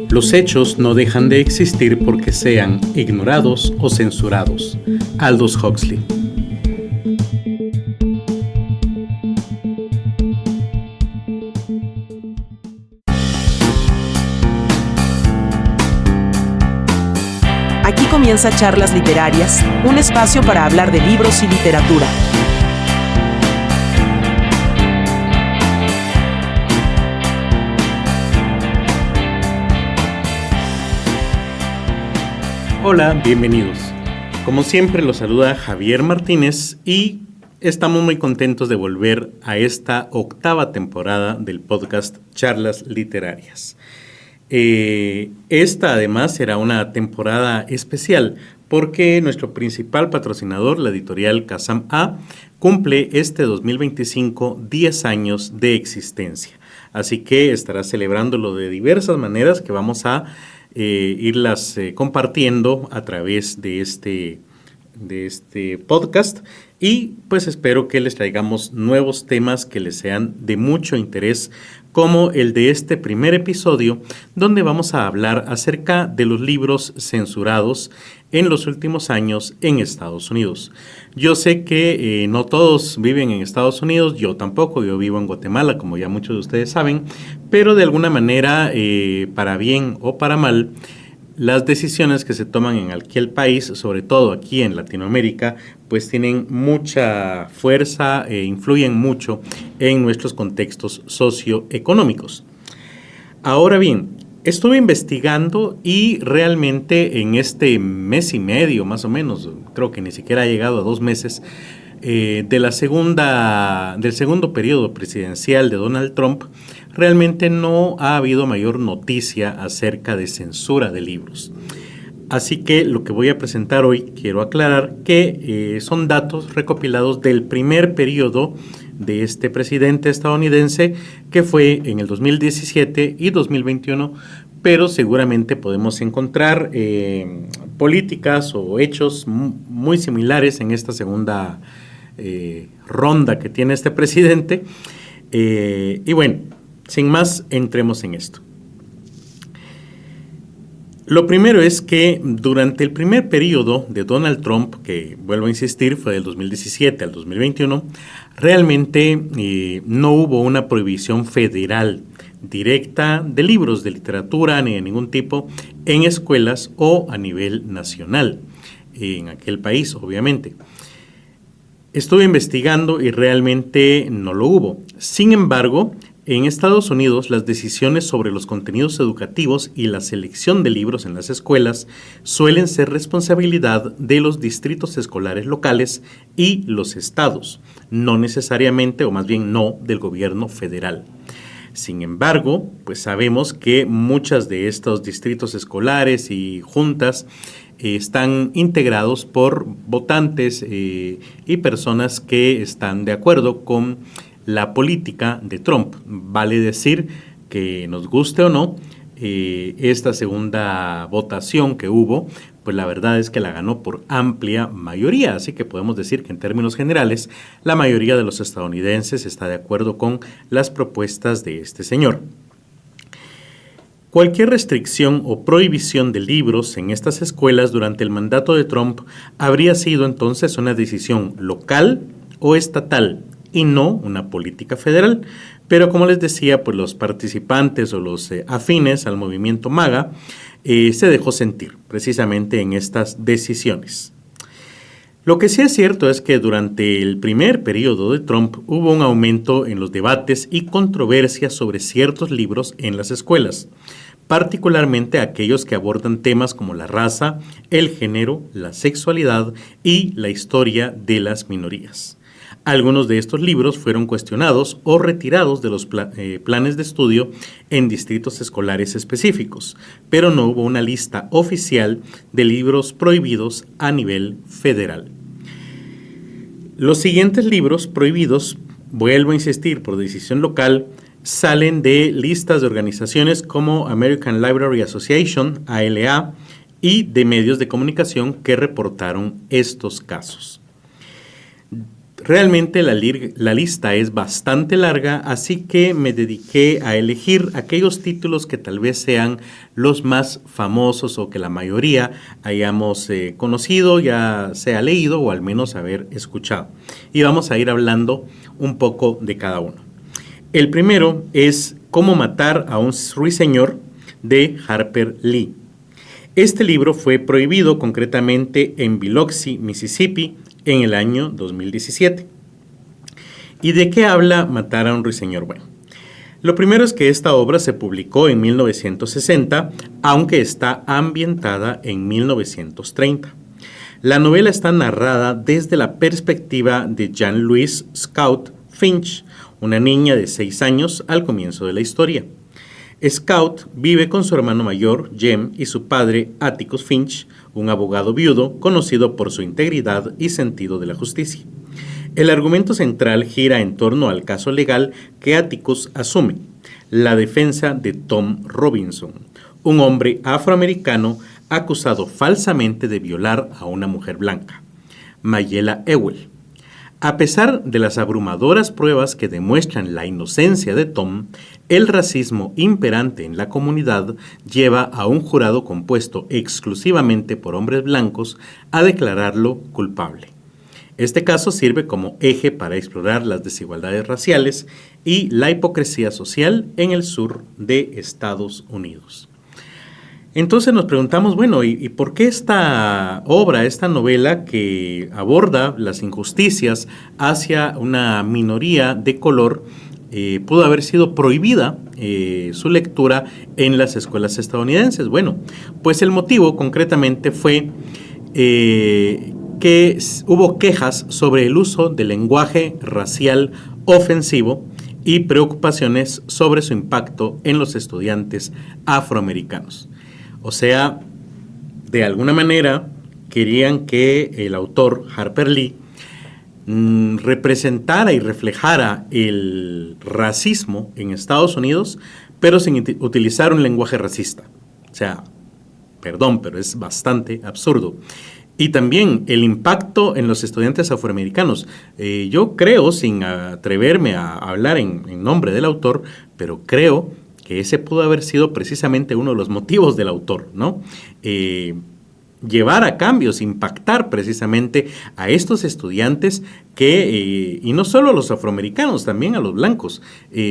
Los hechos no dejan de existir porque sean ignorados o censurados. Aldous Huxley. Aquí comienza Charlas Literarias, un espacio para hablar de libros y literatura. Hola, bienvenidos. Como siempre los saluda Javier Martínez y estamos muy contentos de volver a esta octava temporada del podcast Charlas Literarias. Esta además será una temporada especial porque nuestro principal patrocinador, la editorial Kazam A, cumple este 2025 10 años de existencia. Así que estará celebrándolo de diversas maneras que vamos a irlas compartiendo a través de este podcast y pues espero que les traigamos nuevos temas que les sean de mucho interés, como el de este primer episodio, donde vamos a hablar acerca de los libros censurados en los últimos años en Estados Unidos. Yo sé que no todos viven en Estados Unidos, yo tampoco, yo vivo en Guatemala, como ya muchos de ustedes saben, pero de alguna manera, para bien o para mal, las decisiones que se toman en aquel país, sobre todo aquí en Latinoamérica, pues tienen mucha fuerza e influyen mucho en nuestros contextos socioeconómicos. Ahora bien, estuve investigando y realmente en este mes y medio, más o menos, creo que ni siquiera ha llegado a 2 meses, del segundo periodo presidencial de Donald Trump, realmente no ha habido mayor noticia acerca de censura de libros. Así que lo que voy a presentar hoy, quiero aclarar que son datos recopilados del primer periodo de este presidente estadounidense, que fue en el 2017 y 2021, pero seguramente podemos encontrar políticas o hechos muy similares en esta segunda ronda que tiene este presidente. Y bueno, sin más, entremos en esto. Lo primero es que durante el primer periodo de Donald Trump, que vuelvo a insistir, fue del 2017 al 2021, realmente no hubo una prohibición federal directa de libros de literatura ni de ningún tipo en escuelas o a nivel nacional, en aquel país, obviamente. Estuve investigando y realmente no lo hubo. Sin embargo, en Estados Unidos, las decisiones sobre los contenidos educativos y la selección de libros en las escuelas suelen ser responsabilidad de los distritos escolares locales y los estados, no necesariamente, o más bien no, del gobierno federal. Sin embargo, pues sabemos que muchos de estos distritos escolares y juntas están integrados por votantes y personas que están de acuerdo con la política de Trump. Vale decir que nos guste o no, esta segunda votación que hubo, pues la verdad es que la ganó por amplia mayoría, así que podemos decir que en términos generales la mayoría de los estadounidenses está de acuerdo con las propuestas de este señor. Cualquier restricción o prohibición de libros en estas escuelas durante el mandato de Trump habría sido entonces una decisión local o estatal y no una política federal. Pero como les decía, pues los participantes o los afines al movimiento MAGA se dejó sentir precisamente en estas decisiones. Lo que sí es cierto es que durante el primer periodo de Trump hubo un aumento en los debates y controversias sobre ciertos libros en las escuelas, particularmente aquellos que abordan temas como la raza, el género, la sexualidad y la historia de las minorías. Algunos de estos libros fueron cuestionados o retirados de los planes de estudio en distritos escolares específicos, pero no hubo una lista oficial de libros prohibidos a nivel federal. Los siguientes libros prohibidos, vuelvo a insistir, por decisión local, salen de listas de organizaciones como American Library Association, ALA, y de medios de comunicación que reportaron estos casos. Realmente la lista es bastante larga, así que me dediqué a elegir aquellos títulos que tal vez sean los más famosos o que la mayoría hayamos conocido, ya sea leído o al menos haber escuchado. Y vamos a ir hablando un poco de cada uno. El primero es Cómo matar a un ruiseñor, de Harper Lee. Este libro fue prohibido concretamente en Biloxi, Mississippi, en el año 2017. ¿Y de qué habla Matar a un ruiseñor? Bueno, lo primero es que esta obra se publicó en 1960, aunque está ambientada en 1930. La novela está narrada desde la perspectiva de Jean-Louise Scout Finch, una niña de 6 años al comienzo de la historia. Scout vive con su hermano mayor, Jem, y su padre, Atticus Finch, un abogado viudo conocido por su integridad y sentido de la justicia. El argumento central gira en torno al caso legal que Atticus asume, la defensa de Tom Robinson, un hombre afroamericano acusado falsamente de violar a una mujer blanca, Mayela Ewell. A pesar de las abrumadoras pruebas que demuestran la inocencia de Tom, el racismo imperante en la comunidad lleva a un jurado compuesto exclusivamente por hombres blancos a declararlo culpable. Este caso sirve como eje para explorar las desigualdades raciales y la hipocresía social en el sur de Estados Unidos. Entonces nos preguntamos, bueno, ¿y por qué esta obra, esta novela que aborda las injusticias hacia una minoría de color, pudo haber sido prohibida su lectura en las escuelas estadounidenses? Bueno, pues el motivo concretamente fue que hubo quejas sobre el uso del lenguaje racial ofensivo y preocupaciones sobre su impacto en los estudiantes afroamericanos. O sea, de alguna manera querían que el autor Harper Lee representara y reflejara el racismo en Estados Unidos, pero sin utilizar un lenguaje racista. O sea, perdón, pero es bastante absurdo. Y también el impacto en los estudiantes afroamericanos. Yo creo, sin atreverme a hablar en nombre del autor, pero creo que ese pudo haber sido precisamente uno de los motivos del autor, ¿no? Llevar a cambios, impactar precisamente a estos estudiantes que, y no solo a los afroamericanos, también a los blancos,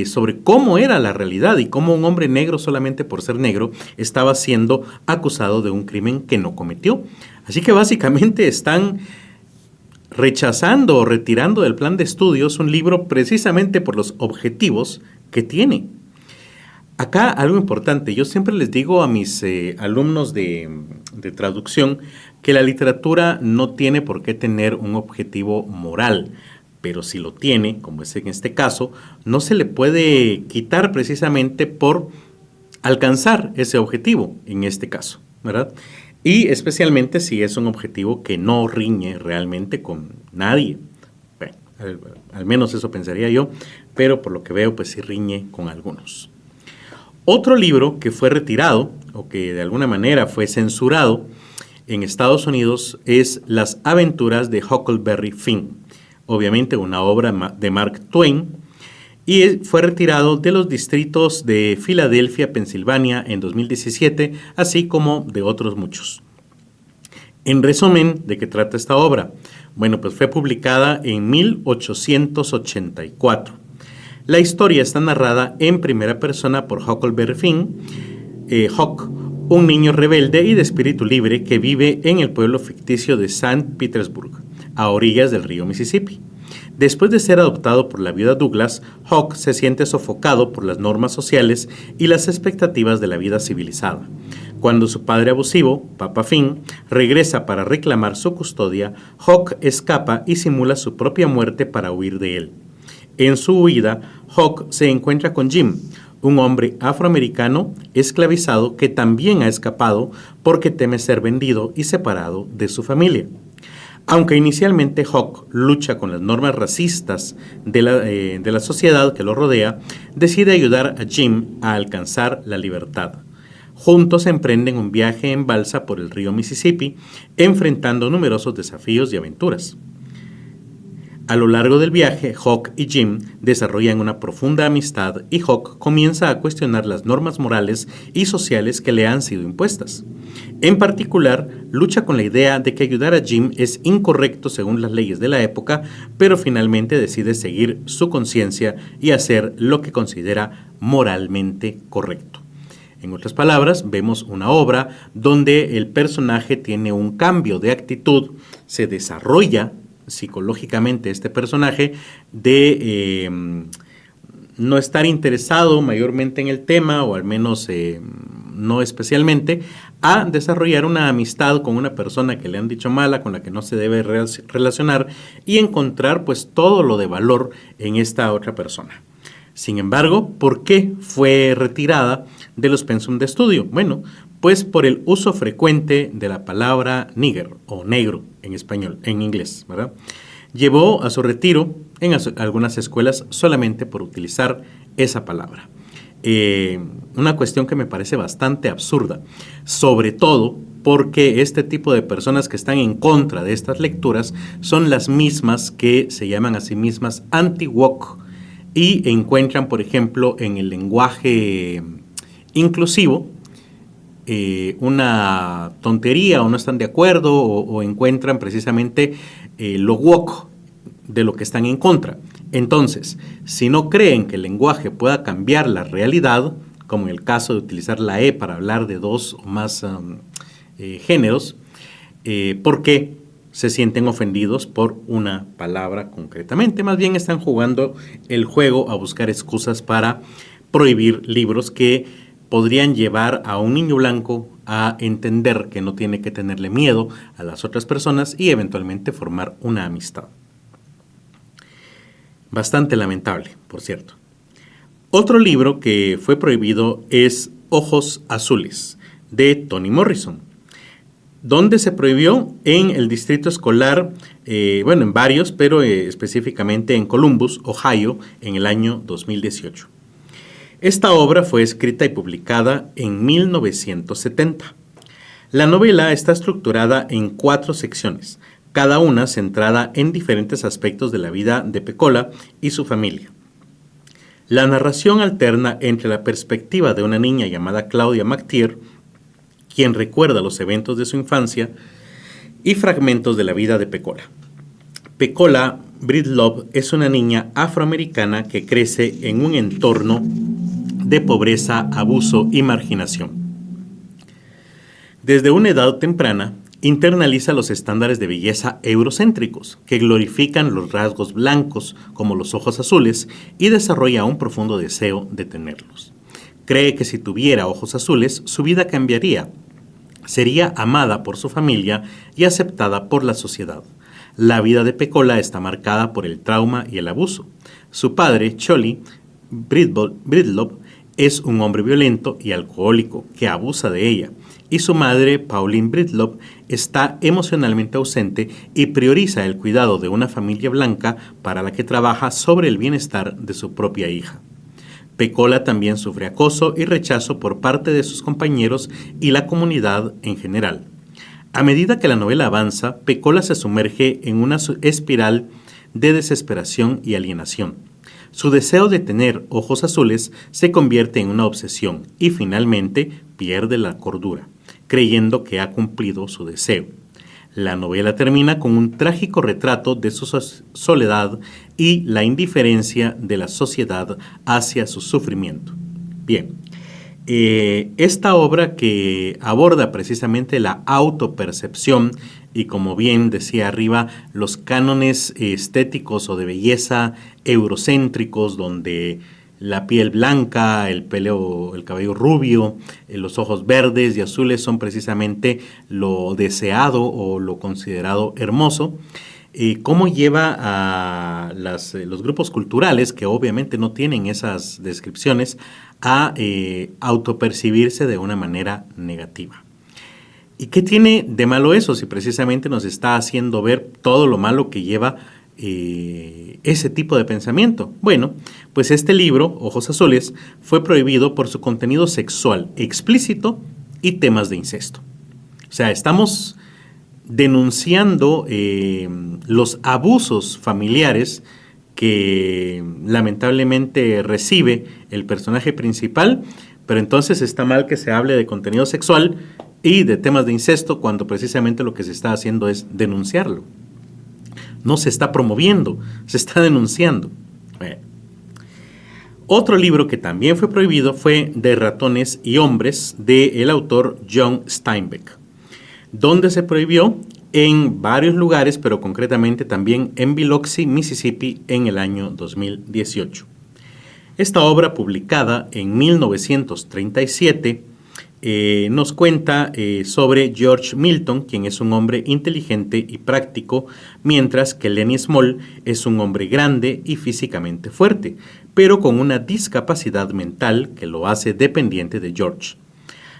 sobre cómo era la realidad y cómo un hombre negro, solamente por ser negro, estaba siendo acusado de un crimen que no cometió. Así que básicamente están rechazando o retirando del plan de estudios un libro precisamente por los objetivos que tiene. Acá algo importante, yo siempre les digo a mis alumnos de traducción que la literatura no tiene por qué tener un objetivo moral, pero si lo tiene, como es en este caso, no se le puede quitar precisamente por alcanzar ese objetivo, en este caso, ¿verdad? Y especialmente si es un objetivo que no riñe realmente con nadie. Bueno, al menos eso pensaría yo, pero por lo que veo, pues sí riñe con algunos. Otro libro que fue retirado o que de alguna manera fue censurado en Estados Unidos es Las aventuras de Huckleberry Finn, obviamente una obra de Mark Twain, y fue retirado de los distritos de Filadelfia, Pensilvania en 2017, así como de otros muchos. En resumen, ¿de qué trata esta obra? Bueno, pues fue publicada en 1884. La historia está narrada en primera persona por Huckleberry Finn, Huck, un niño rebelde y de espíritu libre que vive en el pueblo ficticio de St. Petersburg, a orillas del río Mississippi. Después de ser adoptado por la viuda Douglas, Huck se siente sofocado por las normas sociales y las expectativas de la vida civilizada. Cuando su padre abusivo, Papa Finn, regresa para reclamar su custodia, Huck escapa y simula su propia muerte para huir de él. En su huida, Huck se encuentra con Jim, un hombre afroamericano esclavizado que también ha escapado porque teme ser vendido y separado de su familia. Aunque inicialmente Huck lucha con las normas racistas de la sociedad que lo rodea, decide ayudar a Jim a alcanzar la libertad. Juntos emprenden un viaje en balsa por el río Mississippi, enfrentando numerosos desafíos y aventuras. A lo largo del viaje, Hawk y Jim desarrollan una profunda amistad y Hawk comienza a cuestionar las normas morales y sociales que le han sido impuestas. En particular, lucha con la idea de que ayudar a Jim es incorrecto según las leyes de la época, pero finalmente decide seguir su conciencia y hacer lo que considera moralmente correcto. En otras palabras, vemos una obra donde el personaje tiene un cambio de actitud, se desarrolla psicológicamente este personaje de no estar interesado mayormente en el tema, o al menos no especialmente, a desarrollar una amistad con una persona que le han dicho mala, con la que no se debe relacionar, y encontrar pues todo lo de valor en esta otra persona. Sin embargo, ¿por qué fue retirada de los pensum de estudio? Bueno, pues por el uso frecuente de la palabra nigger o negro en español, en inglés, ¿verdad? Llevó a su retiro en algunas escuelas solamente por utilizar esa palabra. Una cuestión que me parece bastante absurda, sobre todo porque este tipo de personas que están en contra de estas lecturas son las mismas que se llaman a sí mismas anti-woke y encuentran, por ejemplo, en el lenguaje inclusivo, una tontería o no están de acuerdo o encuentran precisamente lo woke de lo que están en contra. Entonces, si no creen que el lenguaje pueda cambiar la realidad, como en el caso de utilizar la E para hablar de dos o más géneros, ¿por qué se sienten ofendidos por una palabra concretamente? Más bien están jugando el juego a buscar excusas para prohibir libros que podrían llevar a un niño blanco a entender que no tiene que tenerle miedo a las otras personas y eventualmente formar una amistad. Bastante lamentable, por cierto. Otro libro que fue prohibido es Ojos Azules, de Toni Morrison, donde se prohibió en el distrito escolar, en varios, pero específicamente en Columbus, Ohio, en el año 2018. Esta obra fue escrita y publicada en 1970. La novela está estructurada en 4 secciones, cada una centrada en diferentes aspectos de la vida de Pecola y su familia. La narración alterna entre la perspectiva de una niña llamada Claudia McTeer, quien recuerda los eventos de su infancia, y fragmentos de la vida de Pecola. Pecola Breedlove es una niña afroamericana que crece en un entorno de pobreza, abuso y marginación. Desde una edad temprana, internaliza los estándares de belleza eurocéntricos, que glorifican los rasgos blancos como los ojos azules y desarrolla un profundo deseo de tenerlos. Cree que si tuviera ojos azules, su vida cambiaría. Sería amada por su familia y aceptada por la sociedad. La vida de Pecola está marcada por el trauma y el abuso. Su padre, Charlie Breedlove, es un hombre violento y alcohólico que abusa de ella, y su madre, Pauline Breedlove, está emocionalmente ausente y prioriza el cuidado de una familia blanca para la que trabaja sobre el bienestar de su propia hija. Pecola también sufre acoso y rechazo por parte de sus compañeros y la comunidad en general. A medida que la novela avanza, Pecola se sumerge en una espiral de desesperación y alienación. Su deseo de tener ojos azules se convierte en una obsesión y finalmente pierde la cordura, creyendo que ha cumplido su deseo. La novela termina con un trágico retrato de su soledad y la indiferencia de la sociedad hacia su sufrimiento. Bien, esta obra que aborda precisamente la autopercepción y, como bien decía arriba, los cánones estéticos o de belleza eurocéntricos, donde la piel blanca, el cabello rubio, los ojos verdes y azules son precisamente lo deseado o lo considerado hermoso. ¿Cómo lleva a los grupos culturales, que obviamente no tienen esas descripciones, a autopercibirse de una manera negativa? ¿Y qué tiene de malo eso si precisamente nos está haciendo ver todo lo malo que lleva ese tipo de pensamiento? Bueno, pues este libro, Ojos Azules, fue prohibido por su contenido sexual explícito y temas de incesto. O sea, estamos denunciando los abusos familiares que lamentablemente recibe el personaje principal, pero entonces está mal que se hable de contenido sexual y de temas de incesto cuando precisamente lo que se está haciendo es denunciarlo. No se está promoviendo, se está denunciando. Otro libro que también fue prohibido fue De ratones y hombres, del autor John Steinbeck, donde se prohibió en varios lugares, pero concretamente también en Biloxi, Mississippi, en el año 2018. Esta obra, publicada en 1937, nos cuenta sobre George Milton, quien es un hombre inteligente y práctico, mientras que Lenny Small es un hombre grande y físicamente fuerte, pero con una discapacidad mental que lo hace dependiente de George.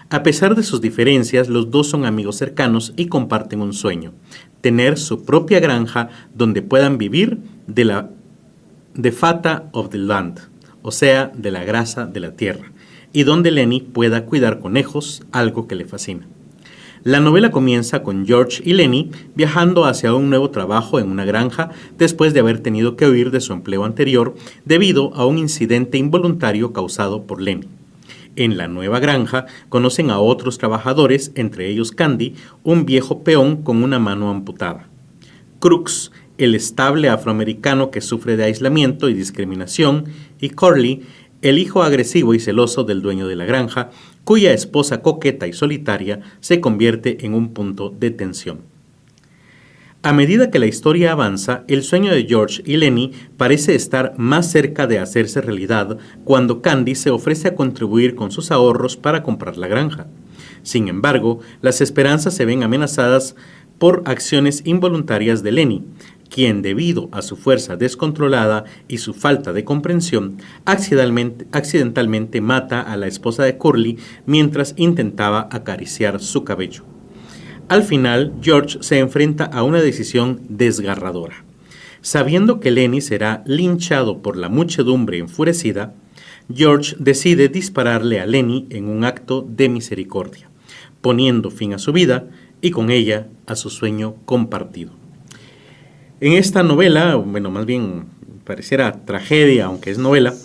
A pesar de sus diferencias, los dos son amigos cercanos y comparten un sueño: tener su propia granja donde puedan vivir de fata of the land, o sea, de la grasa de la tierra, y donde Lenny pueda cuidar conejos, algo que le fascina. La novela comienza con George y Lenny viajando hacia un nuevo trabajo en una granja después de haber tenido que huir de su empleo anterior debido a un incidente involuntario causado por Lenny. En la nueva granja conocen a otros trabajadores, entre ellos Candy, un viejo peón con una mano amputada; Crux, el estable afroamericano que sufre de aislamiento y discriminación; y Curly, el hijo agresivo y celoso del dueño de la granja, cuya esposa coqueta y solitaria se convierte en un punto de tensión. A medida que la historia avanza, el sueño de George y Lenny parece estar más cerca de hacerse realidad cuando Candy se ofrece a contribuir con sus ahorros para comprar la granja. Sin embargo, las esperanzas se ven amenazadas por acciones involuntarias de Lenny, quien, debido a su fuerza descontrolada y su falta de comprensión, accidentalmente mata a la esposa de Curly mientras intentaba acariciar su cabello. Al final, George se enfrenta a una decisión desgarradora. Sabiendo que Lenny será linchado por la muchedumbre enfurecida, George decide dispararle a Lenny en un acto de misericordia, poniendo fin a su vida y con ella a su sueño compartido. En esta novela, bueno, más bien pareciera tragedia, aunque es novela,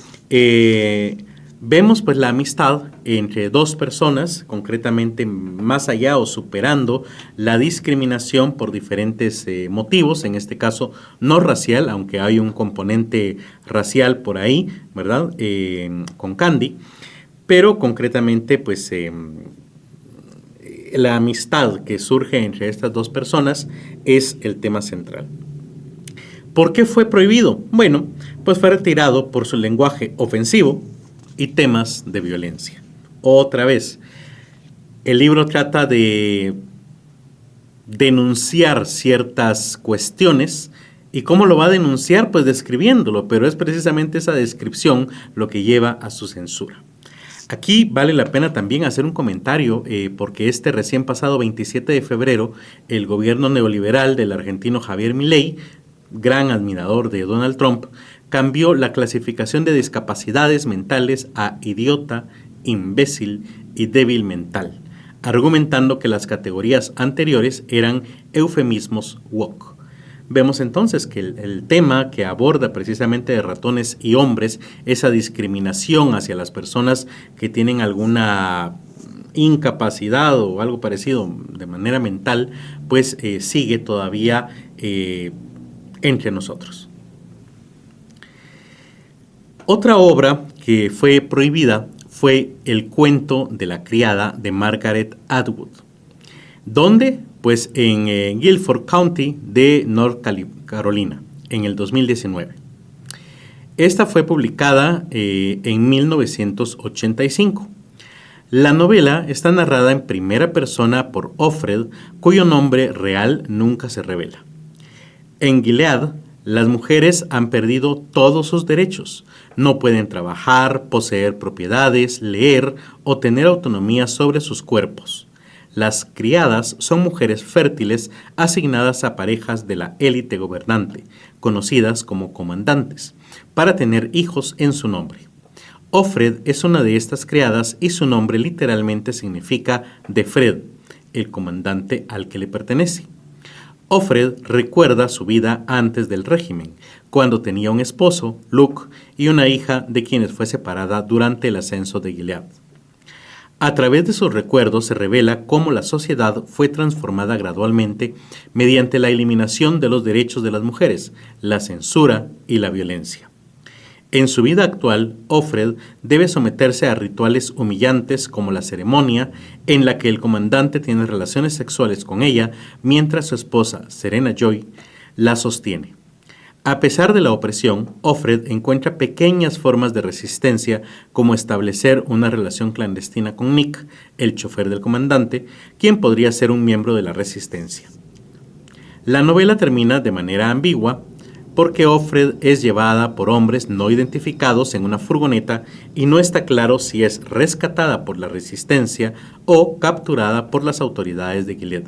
vemos pues la amistad entre dos personas, concretamente más allá o superando la discriminación por diferentes motivos, en este caso no racial, aunque hay un componente racial por ahí, ¿verdad? Con Candy, pero concretamente pues la amistad que surge entre estas dos personas es el tema central. ¿Por qué fue prohibido? Bueno, pues fue retirado por su lenguaje ofensivo y temas de violencia. Otra vez, el libro trata de denunciar ciertas cuestiones. ¿Y cómo lo va a denunciar? Pues describiéndolo, pero es precisamente esa descripción lo que lleva a su censura. Aquí vale la pena también hacer un comentario, porque este recién pasado 27 de febrero, el gobierno neoliberal del argentino Javier Milei, gran admirador de Donald Trump, cambió la clasificación de discapacidades mentales a idiota, imbécil y débil mental, argumentando que las categorías anteriores eran eufemismos woke. Vemos entonces que el tema que aborda precisamente de ratones y hombres, esa discriminación hacia las personas que tienen alguna incapacidad o algo parecido de manera mental, pues sigue todavía entre nosotros. Otra obra que fue prohibida fue El cuento de la criada de Margaret Atwood. ¿Dónde? Pues en Guilford County de North Carolina, en el 2019. Esta fue publicada en 1985. La novela está narrada en primera persona por Offred, cuyo nombre real nunca se revela. En Gilead, las mujeres han perdido todos sus derechos. No pueden trabajar, poseer propiedades, leer o tener autonomía sobre sus cuerpos. Las criadas son mujeres fértiles asignadas a parejas de la élite gobernante, conocidas como comandantes, para tener hijos en su nombre. Offred es una de estas criadas y su nombre literalmente significa de Fred, el comandante al que le pertenece. Offred recuerda su vida antes del régimen, cuando tenía un esposo, Luke, y una hija de quienes fue separada durante el ascenso de Gilead. A través de sus recuerdos se revela cómo la sociedad fue transformada gradualmente mediante la eliminación de los derechos de las mujeres, la censura y la violencia. En su vida actual, Offred debe someterse a rituales humillantes como la ceremonia en la que el comandante tiene relaciones sexuales con ella mientras su esposa, Serena Joy, la sostiene. A pesar de la opresión, Offred encuentra pequeñas formas de resistencia como establecer una relación clandestina con Nick, el chofer del comandante, quien podría ser un miembro de la resistencia. La novela termina de manera ambigua, porque Offred es llevada por hombres no identificados en una furgoneta y no está claro si es rescatada por la resistencia o capturada por las autoridades de Gilead.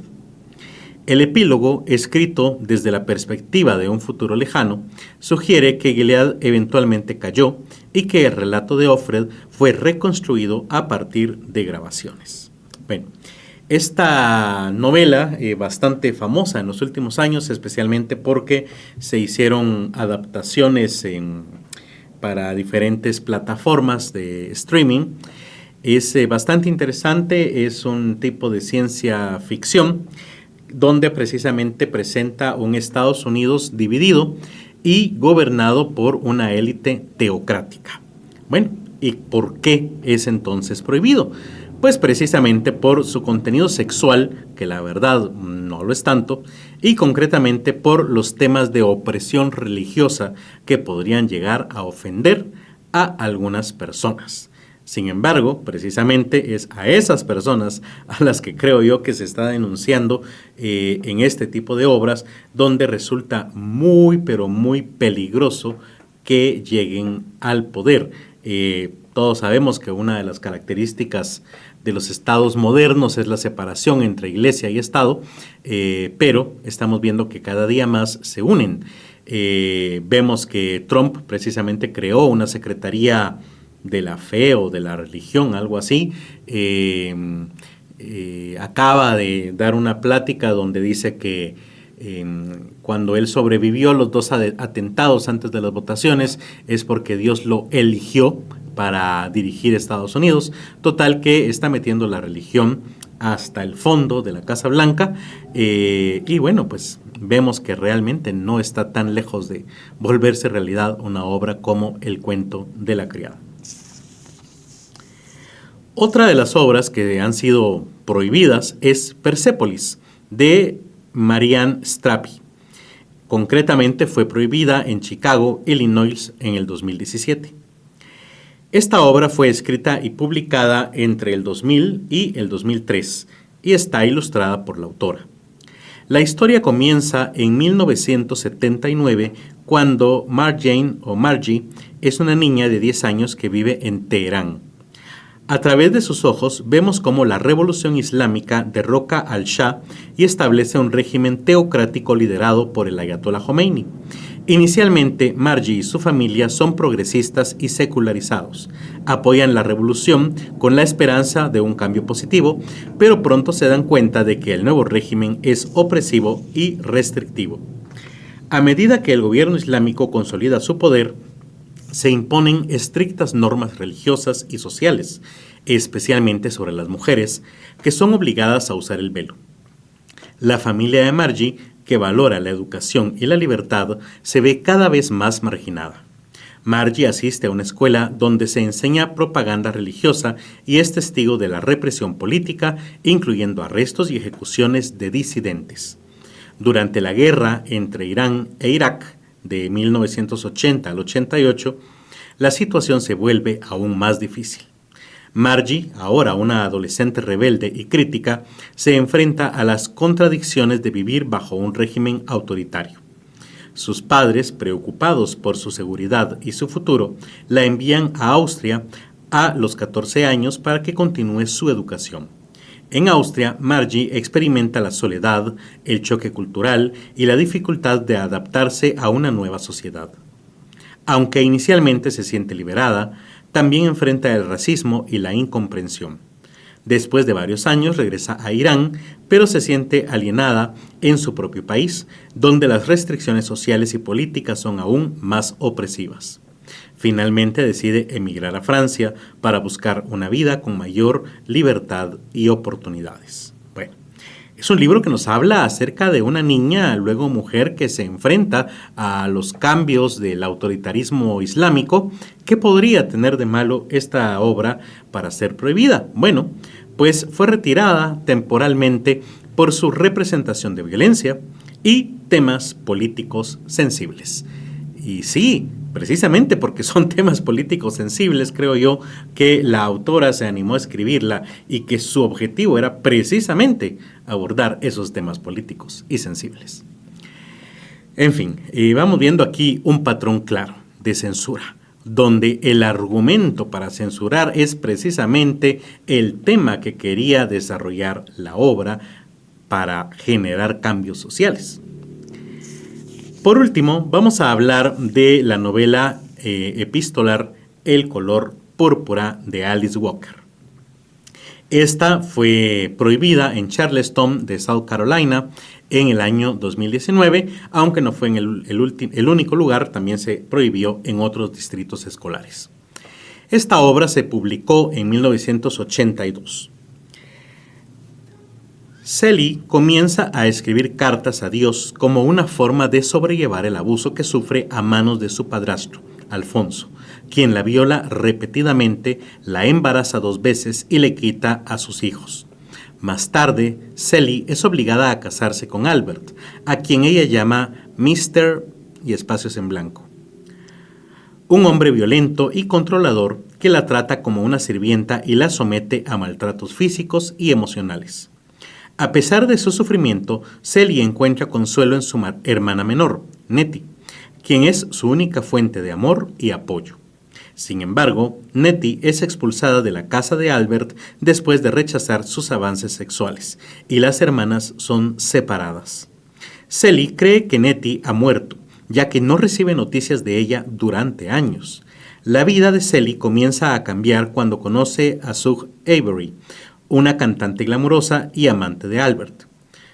El epílogo, escrito desde la perspectiva de un futuro lejano, sugiere que Gilead eventualmente cayó y que el relato de Offred fue reconstruido a partir de grabaciones. Bueno, esta novela, bastante famosa en los últimos años, especialmente porque se hicieron adaptaciones para diferentes plataformas de streaming, es bastante interesante, es un tipo de ciencia ficción donde precisamente presenta un Estados Unidos dividido y gobernado por una élite teocrática. Bueno, ¿y por qué es entonces prohibido? Pues precisamente por su contenido sexual, que la verdad no lo es tanto, y concretamente por los temas de opresión religiosa que podrían llegar a ofender a algunas personas. Sin embargo, precisamente es a esas personas a las que creo yo que se está denunciando en este tipo de obras, donde resulta muy, pero muy peligroso que lleguen al poder. Todos sabemos que una de las características de los estados modernos es la separación entre iglesia y estado, pero estamos viendo que cada día más se unen. Vemos que Trump precisamente creó una secretaría de la fe o de la religión, algo así. Acaba de dar una plática donde dice que cuando él sobrevivió los 2 atentados antes de las votaciones es porque Dios lo eligió para dirigir Estados Unidos. Total que está metiendo la religión hasta el fondo de la Casa Blanca y bueno, pues vemos que realmente no está tan lejos de volverse realidad una obra como El cuento de la criada. Otra de las obras que han sido prohibidas es Persépolis, de Marianne Strapi. Concretamente fue prohibida en Chicago, Illinois, en el 2017. Esta obra fue escrita y publicada entre el 2000 y el 2003 y está ilustrada por la autora. La historia comienza en 1979 cuando Margie es una niña de 10 años que vive en Teherán. A través de sus ojos vemos cómo la revolución islámica derroca al Shah y establece un régimen teocrático liderado por el Ayatollah Khomeini. Inicialmente, Margie y su familia son progresistas y secularizados. Apoyan la revolución con la esperanza de un cambio positivo, pero pronto se dan cuenta de que el nuevo régimen es opresivo y restrictivo. A medida que el gobierno islámico consolida su poder, se imponen estrictas normas religiosas y sociales, especialmente sobre las mujeres, que son obligadas a usar el velo. La familia de Margie, que valora la educación y la libertad, se ve cada vez más marginada. Margie asiste a una escuela donde se enseña propaganda religiosa y es testigo de la represión política, incluyendo arrestos y ejecuciones de disidentes. Durante la guerra entre Irán e Irak, de 1980 al 88, la situación se vuelve aún más difícil. Margie, ahora una adolescente rebelde y crítica, se enfrenta a las contradicciones de vivir bajo un régimen autoritario. Sus padres, preocupados por su seguridad y su futuro, la envían a Austria a los 14 años para que continúe su educación. En Austria, Margie experimenta la soledad, el choque cultural y la dificultad de adaptarse a una nueva sociedad. Aunque inicialmente se siente liberada, también enfrenta el racismo y la incomprensión. Después de varios años regresa a Irán, pero se siente alienada en su propio país, donde las restricciones sociales y políticas son aún más opresivas. Finalmente decide emigrar a Francia para buscar una vida con mayor libertad y oportunidades. Bueno, es un libro que nos habla acerca de una niña, luego mujer, que se enfrenta a los cambios del autoritarismo islámico. ¿Qué podría tener de malo esta obra para ser prohibida? Bueno, pues fue retirada temporalmente por su representación de violencia y temas políticos sensibles. Y sí, precisamente porque son temas políticos sensibles, creo yo, que la autora se animó a escribirla y que su objetivo era precisamente abordar esos temas políticos y sensibles. En fin, vamos viendo aquí un patrón claro de censura, donde el argumento para censurar es precisamente el tema que quería desarrollar la obra para generar cambios sociales. Por último, vamos a hablar de la novela epistolar El color púrpura de Alice Walker. Esta fue prohibida en Charleston de South Carolina en el año 2019, aunque no fue en el único lugar, también se prohibió en otros distritos escolares. Esta obra se publicó en 1982. Shelley comienza a escribir cartas a Dios como una forma de sobrellevar el abuso que sufre a manos de su padrastro, Alfonso, quien la viola repetidamente, la embaraza 2 veces y le quita a sus hijos. Más tarde, Shelley es obligada a casarse con Albert, a quien ella llama Mr. y espacios en blanco. Un hombre violento y controlador que la trata como una sirvienta y la somete a maltratos físicos y emocionales. A pesar de su sufrimiento, Shelley encuentra consuelo en su hermana menor, Nettie, quien es su única fuente de amor y apoyo. Sin embargo, Nettie es expulsada de la casa de Albert después de rechazar sus avances sexuales, y las hermanas son separadas. Shelley cree que Nettie ha muerto, ya que no recibe noticias de ella durante años. La vida de Shelley comienza a cambiar cuando conoce a Sue Avery, una cantante glamurosa y amante de Albert.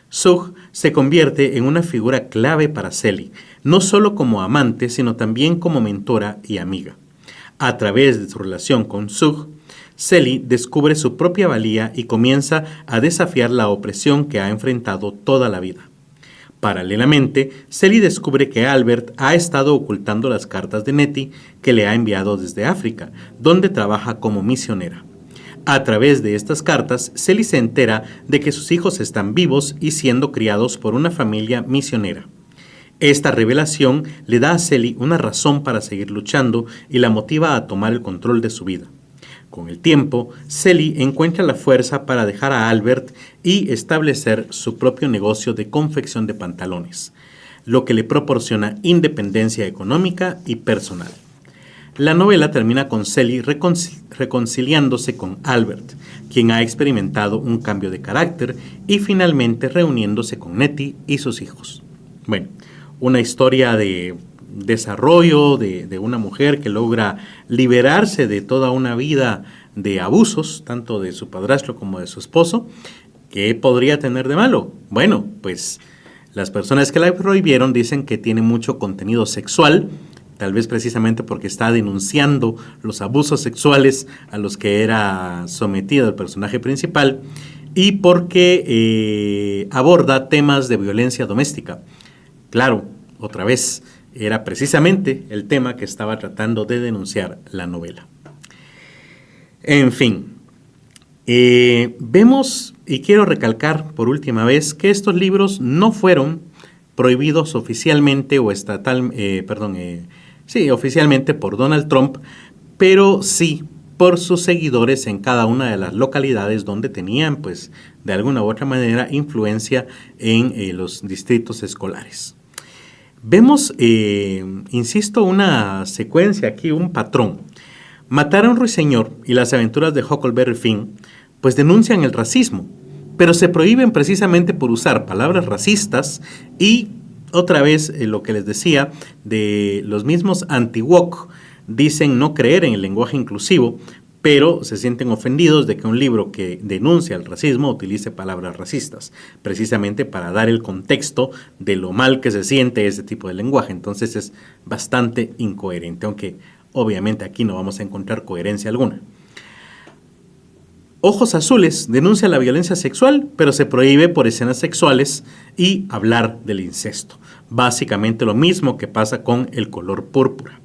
Sue se convierte en una figura clave para Shelley, no solo como amante, sino también como mentora y amiga. A través de su relación con Sue, Shelley descubre su propia valía y comienza a desafiar la opresión que ha enfrentado toda la vida. Paralelamente, Shelley descubre que Albert ha estado ocultando las cartas de Nettie que le ha enviado desde África, donde trabaja como misionera. A través de estas cartas, Shelley se entera de que sus hijos están vivos y siendo criados por una familia misionera. Esta revelación le da a Shelley una razón para seguir luchando y la motiva a tomar el control de su vida. Con el tiempo, Shelley encuentra la fuerza para dejar a Albert y establecer su propio negocio de confección de pantalones, lo que le proporciona independencia económica y personal. La novela termina con Shelley reconciliándose con Albert, quien ha experimentado un cambio de carácter, y finalmente reuniéndose con Nettie y sus hijos. Bueno, una historia de desarrollo de una mujer que logra liberarse de toda una vida de abusos, tanto de su padrastro como de su esposo. ¿Qué podría tener de malo? Bueno, pues las personas que la prohibieron dicen que tiene mucho contenido sexual, tal vez precisamente porque está denunciando los abusos sexuales a los que era sometido el personaje principal, y porque aborda temas de violencia doméstica. Claro, otra vez, era precisamente el tema que estaba tratando de denunciar la novela. En fin, vemos, y quiero recalcar por última vez, que estos libros no fueron prohibidos oficialmente o oficialmente por Donald Trump, pero sí por sus seguidores en cada una de las localidades donde tenían, pues, de alguna u otra manera, influencia en los distritos escolares. Vemos, insisto, una secuencia aquí, un patrón. Matar a un ruiseñor y las aventuras de Huckleberry Finn, pues denuncian el racismo, pero se prohíben precisamente por usar palabras racistas y, otra vez, lo que les decía, de los mismos anti-woke, dicen no creer en el lenguaje inclusivo pero se sienten ofendidos de que un libro que denuncia el racismo utilice palabras racistas, precisamente para dar el contexto de lo mal que se siente ese tipo de lenguaje. Entonces es bastante incoherente, aunque obviamente aquí no vamos a encontrar coherencia alguna. Ojos Azules denuncia la violencia sexual, pero se prohíbe por escenas sexuales y hablar del incesto. Básicamente lo mismo que pasa con El color púrpura.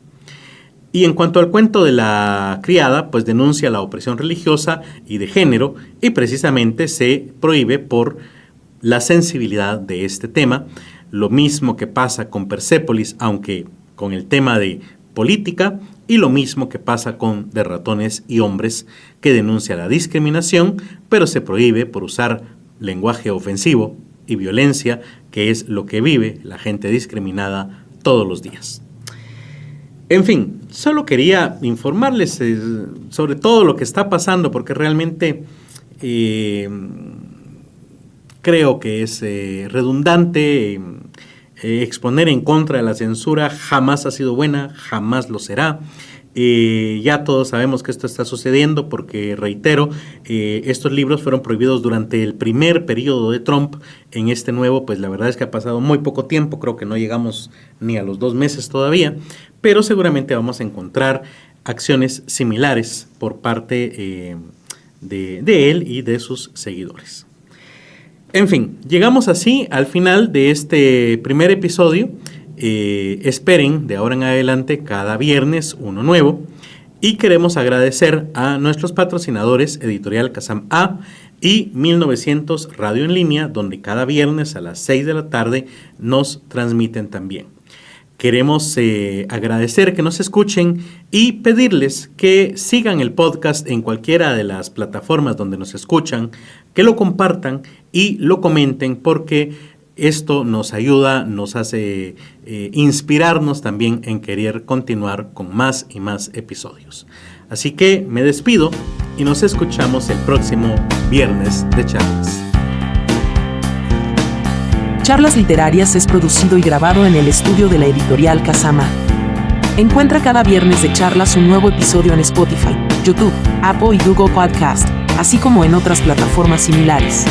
Y en cuanto al cuento de la criada, pues denuncia la opresión religiosa y de género, y precisamente se prohíbe por la sensibilidad de este tema. Lo mismo que pasa con Persépolis, aunque con el tema de política, y lo mismo que pasa con De ratones y hombres, que denuncia la discriminación, pero se prohíbe por usar lenguaje ofensivo y violencia, que es lo que vive la gente discriminada todos los días. En fin, solo quería informarles sobre todo lo que está pasando, porque realmente creo que es redundante. Exponer en contra de la censura jamás ha sido buena, jamás lo será. Ya todos sabemos que esto está sucediendo porque, reitero, estos libros fueron prohibidos durante el primer periodo de Trump. En este nuevo, pues la verdad es que ha pasado muy poco tiempo, creo que no llegamos ni a los 2 meses todavía, pero seguramente vamos a encontrar acciones similares por parte de él y de sus seguidores. En fin, llegamos así al final de este primer episodio. Esperen de ahora en adelante cada viernes uno nuevo. Y queremos agradecer a nuestros patrocinadores Editorial Kazam A y 1900 Radio en Línea, donde cada viernes a las 6 de la tarde nos transmiten también. Queremos agradecer que nos escuchen y pedirles que sigan el podcast en cualquiera de las plataformas donde nos escuchan, que lo compartan y lo comenten, porque esto nos ayuda, nos hace inspirarnos también en querer continuar con más y más episodios. Así que me despido y nos escuchamos el próximo viernes de charlas. Charlas Literarias es producido y grabado en el estudio de la Editorial Kazam A. Encuentra cada viernes de charlas un nuevo episodio en Spotify, YouTube, Apple y Google Podcast, así como en otras plataformas similares.